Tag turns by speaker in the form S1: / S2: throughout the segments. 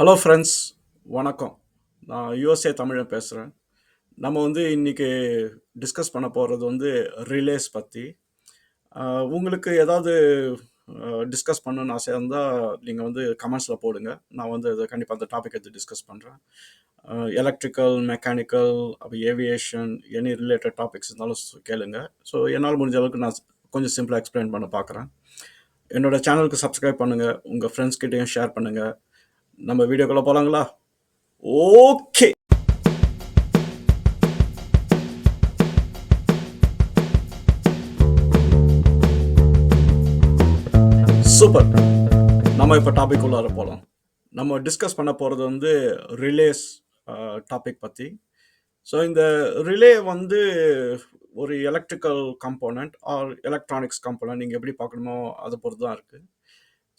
S1: Hello friends, வணக்கம். நான் USA தமிழன் பேசுகிறேன். நம்ம வந்து இன்னைக்கு டிஸ்கஸ் பண்ண போகிறது வந்து ரிலேஸ் பற்றி. உங்களுக்கு ஏதாவது டிஸ்கஸ் பண்ணணும்னு ஆசையாக இருந்தால் நீங்கள் வந்து கமெண்ட்ஸில் போடுங்க. நான் வந்து அதை கண்டிப்பாக அந்த டாபிக் எடுத்து டிஸ்கஸ் பண்ணுறேன். எலக்ட்ரிக்கல், மெக்கானிக்கல், அப்போ ஏவியேஷன், எனி ரிலேட்டட் டாபிக்ஸ் இருந்தாலும் கேளுங்க. ஸோ என்னால் முடிஞ்ச அளவுக்கு நான் கொஞ்சம் சிம்பிளாக எக்ஸ்பிளைன் பண்ண பார்க்குறேன். என்னோட சேனலுக்கு சப்ஸ்கிரைப் பண்ணுங்கள், உங்கள் ஃப்ரெண்ட்ஸ் கிட்டேயும் ஷேர் பண்ணுங்கள். நம்ம வீடியோக்குள்ளே போகலாங்களா? Okay, super. நம்ம இப்போ டாபிக் உள்ளார போகலாம். நம்ம டிஸ்கஸ் பண்ண போகிறது வந்து ரிலேஸ் டாபிக் பற்றி. ஸோ இந்த ரிலே வந்து ஒரு electrical component R electronics component, நீங்கள் எப்படி பார்க்கணுமோ அதை பொறுத்து தான் இருக்குது.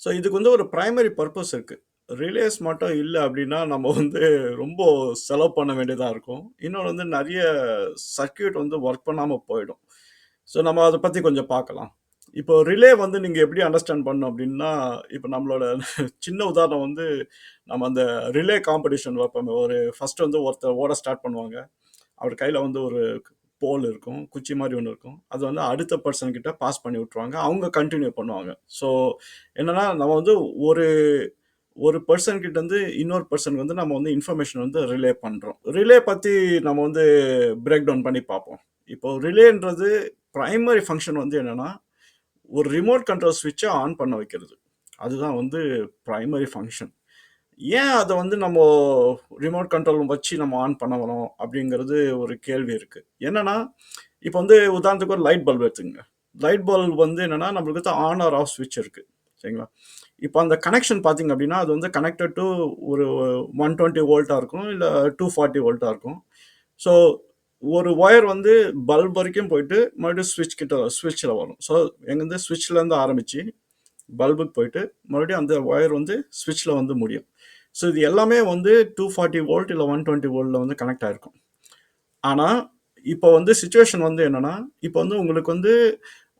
S1: ஸோ இதுக்கு வந்து ஒரு ப்ரைமரி பர்பஸ் இருக்குது. ரிலேஸ் மட்டும் இல்லை அப்படின்னா நம்ம வந்து ரொம்ப செலவு பண்ண வேண்டியதாக இருக்கும். இன்னொன்று வந்து நிறைய சர்க்கியூட் வந்து ஒர்க் பண்ணாமல் போயிடும். ஸோ நம்ம அதை பற்றி கொஞ்சம் பார்க்கலாம். இப்போ ரிலே வந்து நீங்கள் எப்படி அண்டர்ஸ்டாண்ட் பண்ணணும் அப்படின்னா, இப்போ நம்மளோட சின்ன உதாரணம் வந்து நம்ம அந்த ரிலே காம்படிஷன் வைப்போம். ஒரு ஃபர்ஸ்ட் வந்து ஒருத்தர் ஓட ஸ்டார்ட் பண்ணுவாங்க. அவர் கையில் வந்து ஒரு போல் இருக்கும், குச்சி மாதிரி ஒன்று இருக்கும். அது வந்து அடுத்த பர்சன் கிட்ட பாஸ் பண்ணி விட்டுருவாங்க. அவங்க கண்டினியூ பண்ணுவாங்க. ஸோ என்னன்னா நம்ம வந்து ஒரு ஒரு பர்சன் கிட்ட இருந்து இன்னொரு பர்சனுக்கு வந்து நம்ம வந்து இன்ஃபர்மேஷன் வந்து ரிலே பண்ணுறோம். ரிலே பற்றி நம்ம வந்து பிரேக் டவுன் பண்ணி பார்ப்போம். இப்போ ரிலேன்றது பிரைமரி ஃபங்க்ஷன் வந்து என்னன்னா, ஒரு ரிமோட் கண்ட்ரோல் ஸ்விட்சை ஆன் பண்ண வைக்கிறது. அதுதான் வந்து பிரைமரி ஃபங்க்ஷன். ஏன் அதை வந்து நம்ம ரிமோட் கண்ட்ரோல் வச்சு நம்ம ஆன் பண்ண வரோம் அப்படிங்கிறது ஒரு கேள்வி இருக்குது. என்னன்னா, இப்போ வந்து உதாரணத்துக்கு ஒரு லைட் பல்ப் எடுத்துங்க. லைட் பல்ப் வந்து என்னன்னா நம்மளுக்கு வந்து ஆன் ஆர் ஆஃப் ஸ்விட்ச் இருக்குது, சரிங்களா? இப்போ அந்த கனெக்ஷன் பார்த்தீங்க அப்படின்னா அது வந்து கனெக்டட் டு ஒரு 120 வோல்ட்டாக இருக்கும், இல்லை 240 வோல்ட்டாக இருக்கும். ஸோ ஒரு ஒயர் வந்து பல்ப் வரைக்கும் போயிட்டு மறுபடியும் ஸ்விட்சில் வரும். ஸோ எங்கேருந்து ஸ்விட்ச்லேருந்து ஆரம்பித்து பல்புக்கு போயிட்டு மறுபடியும் அந்த ஒயர் வந்து ஸ்விட்சில் வந்து முடியும். ஸோ இது எல்லாமே வந்து 240 வோல்ட் இல்லை 120 வோல்ட்டில் வந்து கனெக்ட் ஆகிருக்கும். ஆனால் இப்போ வந்து சுச்சுவேஷன் வந்து என்னென்னா, இப்போ வந்து உங்களுக்கு வந்து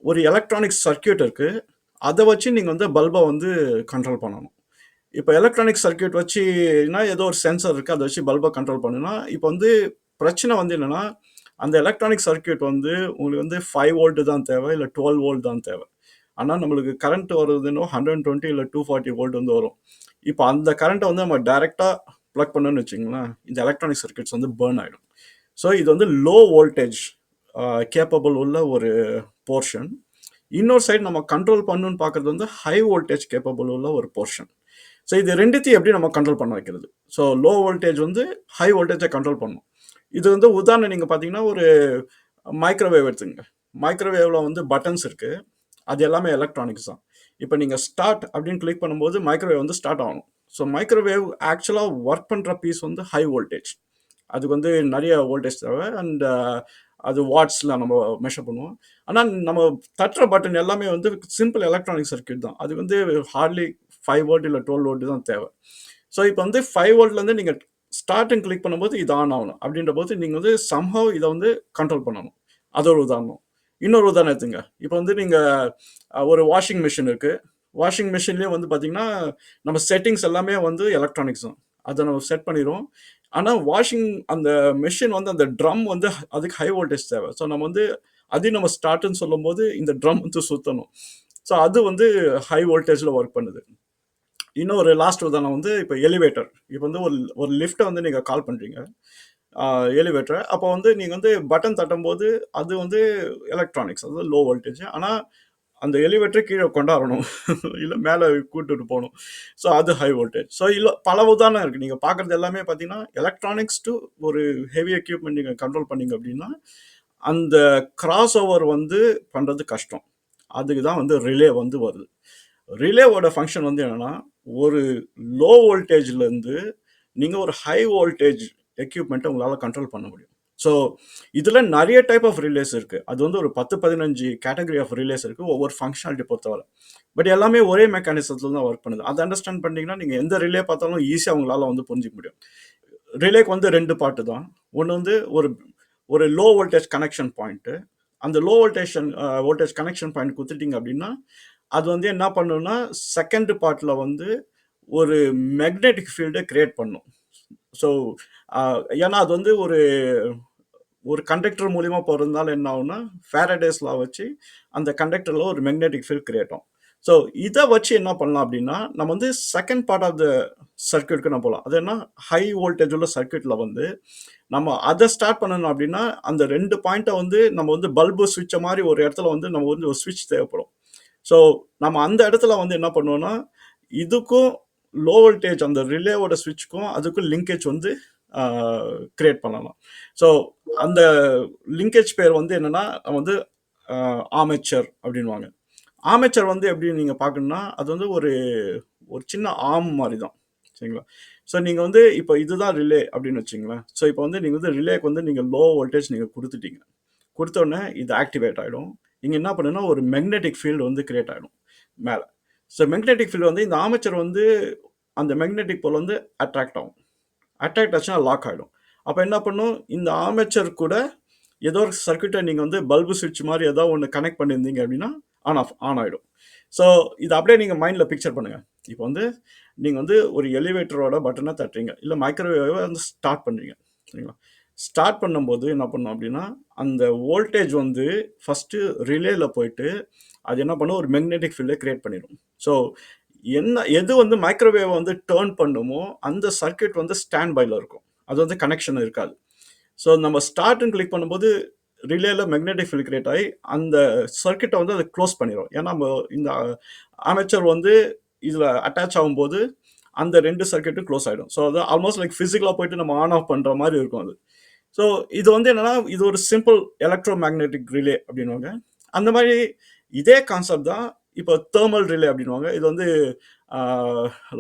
S1: ஒரு எலக்ட்ரானிக்ஸ் சர்க்கியூட் இருக்குது. அதை வச்சு நீங்கள் வந்து பல்பை வந்து கண்ட்ரோல் பண்ணணும். இப்போ எலக்ட்ரானிக் சர்க்கியூட் வச்சுனா ஏதோ ஒரு சென்சர் இருக்குது, அதை வச்சு பல்பை கண்ட்ரோல் பண்ணுன்னா, இப்போ வந்து பிரச்சனை வந்து என்னென்னா, அந்த எலக்ட்ரானிக் சர்க்கியூட் வந்து உங்களுக்கு வந்து 5 வோல்ட்டு தான் தேவை, இல்லை 12 வோல்ட் தான் தேவை. ஆனால் நம்மளுக்கு கரண்ட் வருதுன்னு 120 இல்லை 240 வோல்ட் வந்து வரும். இப்போ அந்த கரண்ட்டை வந்து நம்ம டைரெக்டாக ப்ளக் பண்ணணும்னு வச்சிங்களேன், இந்த எலக்ட்ரானிக் சர்க்கியூட்ஸ் வந்து பேர்ன் ஆகிடும். ஸோ இது வந்து லோ வோல்டேஜ் கேப்பபிள் உள்ள ஒரு போர்ஷன். இன்னொரு சைடு நம்ம கண்ட்ரோல் பண்ணணும்னு பார்க்குறது வந்து ஹை வோல்டேஜ் கேப்பபிள் உள்ள ஒரு போர்ஷன். ஸோ இது ரெண்டுத்தையும் எப்படி நம்ம கண்ட்ரோல் பண்ண வைக்கிறது? ஸோ லோ வோல்டேஜ் வந்து ஹை வோல்டேஜை கண்ட்ரோல் பண்ணணும். இது வந்து உதாரணம் நீங்கள் பார்த்தீங்கன்னா ஒரு மைக்ரோவேவ் எடுத்துங்க. மைக்ரோவேவில் வந்து பட்டன்ஸ் இருக்குது, அது எல்லாமே எலக்ட்ரானிக்ஸ் தான். இப்போ நீங்கள் ஸ்டார்ட் அப்படின்னு கிளிக் பண்ணும்போது மைக்ரோவேவ் வந்து ஸ்டார்ட் ஆகணும். ஸோ மைக்ரோவேவ் ஆக்சுவலாக ஒர்க் பண்ணுற பீஸ் வந்து ஹை வோல்டேஜ். அதுக்கு வந்து நிறைய வோல்டேஜ் தேவை. அண்ட் அது வாட்ஸில் நம்ம மெஷர் பண்ணுவோம். ஆனால் நம்ம தட்டுற பட்டன் எல்லாமே வந்து சிம்பிள் எலக்ட்ரானிக் சர்க்கியூட் தான். அது வந்து ஹார்ட்லி 5 வோல்ட் இல்லை 12 வோல்ட் தான் தேவை. ஸோ இப்போ வந்து 5 வோல்ட்லேருந்து நீங்கள் ஸ்டார்டிங் கிளிக் பண்ணும்போது இது ஆன் ஆகணும். அப்படின்ற போது நீங்கள் வந்து சம்ஹவ் இதை வந்து கண்ட்ரோல் பண்ணணும். அது ஒரு உதாரணம். இன்னொரு உதாரணம் எடுத்துங்க. இப்போ வந்து நீங்கள் ஒரு வாஷிங் மிஷின் இருக்குது. வாஷிங் மிஷின்லேயே வந்து பார்த்தீங்கன்னா நம்ம செட்டிங்ஸ் எல்லாமே வந்து எலக்ட்ரானிக்ஸ் தான். அதை நம்ம செட் பண்ணிடுவோம். ஆனால் வாஷிங் அந்த மிஷின் வந்து அந்த ட்ரம் வந்து அதுக்கு ஹை வோல்டேஜ் தேவை. ஸோ நம்ம வந்து அதையும் நம்ம ஸ்டார்ட்னு சொல்லும்போது இந்த ட்ரம் வந்து சுற்றணும். ஸோ அது வந்து ஹை வோல்டேஜில் ஒர்க் பண்ணுது. இன்னும் ஒரு லாஸ்ட் உதாரணம் வந்து இப்போ எலிவேட்டர். இப்போ வந்து ஒரு லிஃப்ட்டை வந்து நீங்கள் கால் பண்ணுறீங்க, எலிவேட்டர். அப்போ வந்து நீங்கள் வந்து பட்டன் தட்டும்போது அது வந்து எலக்ட்ரானிக்ஸ், அது லோ வோல்டேஜ். ஆனால் அந்த எலிவேட்டரை கீழே கொண்டாடணும், இல்லை மேலே கூட்டுட்டு போகணும். ஸோ அது ஹை வோல்டேஜ். ஸோ இல்லை பல உதாரணம் இருக்குது. நீங்கள் பார்க்குறது எல்லாமே பார்த்தீங்கன்னா எலக்ட்ரானிக்ஸ் டு ஒரு ஹெவி எக்யூப்மெண்ட் நீங்கள் கண்ட்ரோல் பண்ணீங்க அப்படின்னா அந்த கிராஸ் ஓவர் வந்து பண்ணுறது கஷ்டம். அதுக்கு தான் வந்து ரிலே வந்து வருது. ரிலேவோட ஃபங்க்ஷன் வந்து என்னென்னா, ஒரு லோ வோல்டேஜ்லேருந்து நீங்கள் ஒரு ஹை வோல்டேஜ் எக்யூப்மெண்ட்டை உங்களால் கண்ட்ரோல் பண்ண முடியும். ஸோ இதில் நிறைய டைப் ஆஃப் ரிலேஸ் இருக்குது. அது வந்து ஒரு 10-15 கேட்டகரி ஆஃப் ரிலேஸ் இருக்குது, ஒவ்வொரு ஃபங்க்ஷனாலிட்டி பொறுத்தவரை. பட் எல்லாமே ஒரே மெக்கானிசத்தில் தான் ஒர்க் பண்ணுது. அதை அண்டர்ஸ்டாண்ட் பண்ணிங்கன்னா நீங்கள் எந்த ரிலே பார்த்தாலும் ஈஸியாக உங்களால் வந்து புரிஞ்சிக்க முடியும். ரிலேக்கு வந்து 2 பார்ட்டு தான். ஒன்று வந்து ஒரு லோ வோல்டேஜ் கனெக்ஷன் பாயிண்ட்டு. அந்த லோ வோல்டேஜ் கனெக்ஷன் பாயிண்ட் கொடுத்துட்டீங்க அப்படின்னா அது வந்து என்ன பண்ணுன்னா செகண்ட் பார்ட்டில் வந்து ஒரு மேக்னெட்டிக் ஃபீல்டை கிரியேட் பண்ணும். ஸோ ஏன்னா அது வந்து ஒரு ஒரு கண்டக்டர் மூலியமா போகிறதுனால என்ன ஆகும்னா ஃபேரடேஸ் லா வச்சு அந்த கண்டக்டரில் ஒரு மேக்னெட்டிக் ஃபீல்ட் கிரியேட் ஆகும். ஸோ இதை வச்சு என்ன பண்ணலாம் அப்படின்னா நம்ம வந்து செகண்ட் பார்ட் ஆஃப் த சர்க்கியூட்க்கு நம்ம போகலாம். அது என்ன, ஹை வோல்டேஜ் உள்ள சர்க்கியூட்டில் வந்து நம்ம அதை ஸ்டார்ட் பண்ணணும் அப்படின்னா அந்த ரெண்டு பாயிண்ட்டை வந்து நம்ம வந்து பல்பு சுவிட்சை மாதிரி ஒரு இடத்துல வந்து நம்ம வந்து ஒரு சுவிட்ச் தேவைப்படும். ஸோ நம்ம அந்த இடத்துல வந்து என்ன பண்ணுவோம்னா இதுக்கும் லோ வோல்டேஜ் அந்த ரிலேவோட சுவிட்சுக்கும் அதுக்கும் லிங்கேஜ் வந்து கிரியேட் பண்ணலாம். ஸோ அந்த லிங்கேஜ் பேர் வந்து என்னன்னா வந்து ஆர்மேச்சர் அப்படின்வாங்க. ஆர்மேச்சர் வந்து எப்படி நீங்கள் பார்க்கணும்னா அது வந்து ஒரு ஒரு சின்ன ஆர்ம் மாதிரி தான், சரிங்களா? ஸோ நீங்கள் வந்து இப்போ இதுதான் ரிலே அப்படின்னு வச்சிங்களேன். ஸோ இப்போ வந்து நீங்கள் வந்து ரிலேக்கு வந்து நீங்கள் லோ வோல்டேஜ் நீங்கள் கொடுத்துட்டீங்க. கொடுத்தோடனே இது ஆக்டிவேட் ஆகிடும். நீங்கள் என்ன பண்ணுன்னா ஒரு மேக்னெட்டிக் ஃபீல்டு வந்து கிரியேட் ஆகிடும் மேலே. ஸோ மேக்னெட்டிக் ஃபீல்டு வந்து இந்த ஆர்மேச்சர் வந்து அந்த மேக்னெட்டிக் போல் வந்து அட்ராக்ட் ஆகும். அட்ராக்ட் ஆச்சுன்னா லாக் ஆகிடும். அப்போ என்ன பண்ணும், இந்த ஆர்மேச்சர் கூட ஏதோ ஒரு சர்க்கியூட்டை நீங்கள் வந்து பல்பு சுவிட்ச் மாதிரி ஏதோ ஒன்று கனெக்ட் பண்ணியிருந்தீங்க அப்படின்னா ஆன் ஆகிடும். ஸோ இது அப்படியே நீங்கள் மைண்டில் பிக்சர் பண்ணுங்கள். இப்போ வந்து நீங்கள் வந்து ஒரு எலிவேட்டரோட பட்டனை தட்டுறீங்க, இல்லை மைக்ரோவேவை வந்து ஸ்டார்ட் பண்ணுறீங்க, சரிங்களா? ஸ்டார்ட் பண்ணும்போது என்ன பண்ணும் அப்படின்னா அந்த வோல்டேஜ் வந்து ஃபஸ்ட்டு ரிலேல போயிட்டு அது என்ன பண்ணும், ஒரு மேக்னெட்டிக் ஃபீல்டை கிரியேட் பண்ணிடும். ஸோ எது வந்து மைக்ரோவேவ் வந்து டேர்ன் பண்ணுமோ அந்த சர்க்கியூட் வந்து ஸ்டாண்ட் பைல இருக்கும், அது வந்து கனெக்ஷன் இருக்காது. ஸோ நம்ம ஸ்டார்ட்னு கிளிக் பண்ணும்போது ரிலேல மேக்னெட்டிக் ஃபீல்ட் கிரியேட் ஆகி அந்த சர்க்கியூட்டை வந்து அதை க்ளோஸ் பண்ணிடும். ஏன்னா நம்ம இந்த ஆர்மேச்சர் வந்து இதில் அட்டாச் ஆகும்போது அந்த ரெண்டு சர்க்கியூட்டும் க்ளோஸ் ஆகிடும். ஸோ அது ஆல்மோஸ்ட் லைக் ஃபிசிக்கலாக போயிட்டு நம்ம ஆன் ஆஃப் பண்ணுற மாதிரி இருக்கும் அது. ஸோ இது வந்து என்னன்னா இது ஒரு சிம்பிள் எலக்ட்ரோ மேக்னெட்டிக் ரிலே அப்படின்வாங்க. அந்த மாதிரி இதே கான்செப்ட் தான் இப்போ தேர்மல் ரிலே அப்படின்வாங்க. இது வந்து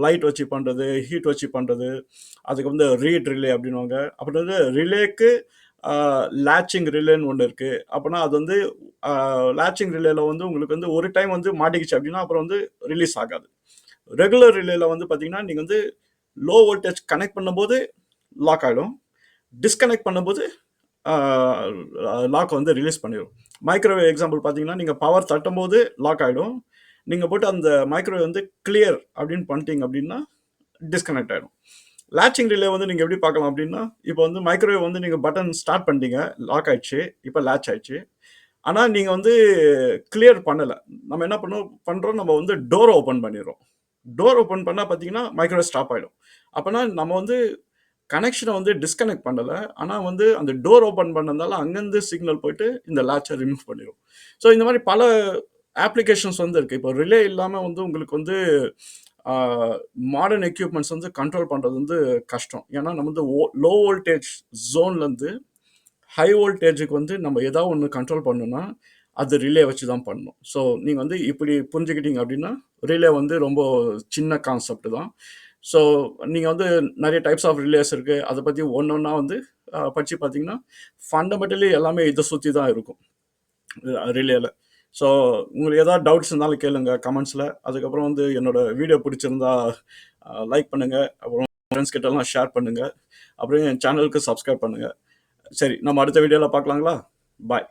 S1: லைட் வச்சு பண்ணுறது, ஹீட் வச்சு பண்ணுறது, அதுக்கு வந்து ரீட் ரிலே அப்படின்வாங்க. அப்புறம் வந்து ரிலேக்கு லேச்சிங் ரிலேன்னு ஒன்று இருக்குது. அப்படின்னா அது வந்து லேச்சிங் ரிலேல வந்து உங்களுக்கு வந்து ஒரு டைம் வந்து மாட்டிக்கிச்சு அப்படின்னா அப்புறம் வந்து ரிலீஸ் ஆகாது. ரெகுலர் ரிலேல வந்து பார்த்தீங்கன்னா நீங்கள் வந்து லோ வோல்டேஜ் கனெக்ட் பண்ணும்போது லாக் ஆகிடும், டிஸ்கனெக்ட் பண்ணும்போது லாக் வந்து ரிலீஸ் பண்ணிடும். மைக்ரோவேவ் எக்ஸாம்பிள் பார்த்தீங்கன்னா நீங்கள் பவர் தட்டும் போது லாக் ஆகிடும், நீங்கள் போட்டு அந்த மைக்ரோவேவ் வந்து கிளியர் அப்படின்னு பண்ணிட்டீங்க அப்படின்னா டிஸ்கனெக்ட் ஆகிடும். லேச்சிங் ரிலே வந்து நீங்கள் எப்படி பார்க்கலாம் அப்படின்னா இப்போ வந்து மைக்ரோவேவ் வந்து நீங்கள் பட்டன் ஸ்டார்ட் பண்ணிட்டீங்க, லாக் ஆயிடுச்சு, இப்போ லேட்ச் ஆயிடுச்சு. ஆனால் நீங்கள் வந்து கிளியர் பண்ணலை. நம்ம என்ன பண்ணுறோம், நம்ம வந்து டோர் ஓப்பன் பண்ணிடுறோம். டோர் ஓப்பன் பண்ணால் பார்த்தீங்கன்னா மைக்ரோவேவ் ஸ்டாப் ஆகிடும். அப்போனா நம்ம வந்து கனெக்ஷனை வந்து டிஸ்கனெக்ட் பண்ணலை, ஆனால் வந்து அந்த டோர் ஓப்பன் பண்ணதால அங்கேருந்து சிக்னல் போயிட்டு இந்த லேட்சை ரிமூவ் பண்ணிடும். ஸோ இந்த மாதிரி பல அப்ளிகேஷன்ஸ் வந்து இருக்குது. இப்போ ரிலே இல்லாமல் வந்து உங்களுக்கு வந்து மாடர்ன் எக்யூப்மெண்ட்ஸ் வந்து கண்ட்ரோல் பண்ணுறது வந்து கஷ்டம். ஏன்னா நம்ம வந்து லோ வோல்டேஜ் ஜோன்லேருந்து ஹை வோல்டேஜுக்கு வந்து நம்ம ஏதாவது ஒன்று கண்ட்ரோல் பண்ணணும்னா அது ரிலே வச்சு தான் பண்ணணும். ஸோ நீங்கள் வந்து இப்படி புரிஞ்சுக்கிட்டீங்க அப்படின்னா ரிலே வந்து ரொம்ப சின்ன கான்செப்ட் தான். ஸோ நீங்கள் வந்து நிறைய டைப்ஸ் ஆஃப் ரிலேஸ் இருக்குது, அதை பற்றி ஒன்று ஒன்றா வந்து படித்து பார்த்தீங்கன்னா ஃபண்டமெண்டலி எல்லாமே இதை சுற்றி தான் இருக்கும் ரிலேல. ஸோ உங்களுக்கு ஏதாவது டவுட்ஸ் இருந்தாலும் கேளுங்க கமெண்ட்ஸில். அதுக்கப்புறம் வந்து என்னோட வீடியோ பிடிச்சிருந்தா லைக் பண்ணுங்கள், அப்புறம் ஃப்ரெண்ட்ஸ் கிட்டலாம் ஷேர் பண்ணுங்கள், அப்புறம் என் சேனலுக்கு சப்ஸ்கிரைப் பண்ணுங்கள். சரி, நம்ம அடுத்த வீடியோவில் பார்க்கலாங்களா? பாய்.